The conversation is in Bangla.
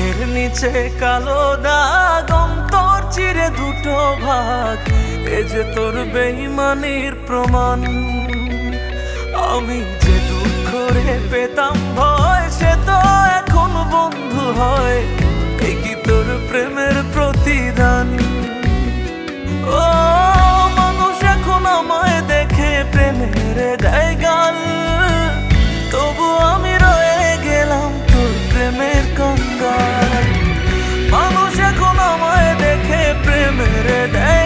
চোখের নিচে কালো দাগ, অন্তর চিরে দুটো ভাগ, এ যে তোর বেঈমানির প্রমাণ। আমি যে দুঃখ রে পেতাম ভয়, সে তো এখন বন্ধু হয়, এই কি তোর প্রেমের প্রতিদান? ও মানুষ এখন আমায় দেখে প্রেমের দেয় গাল, তবু আমি রয়ে গেলাম তোর প্রেমের কঙ্গাল। মানুষ এখন আমায় দেখে প্রেমের দেয়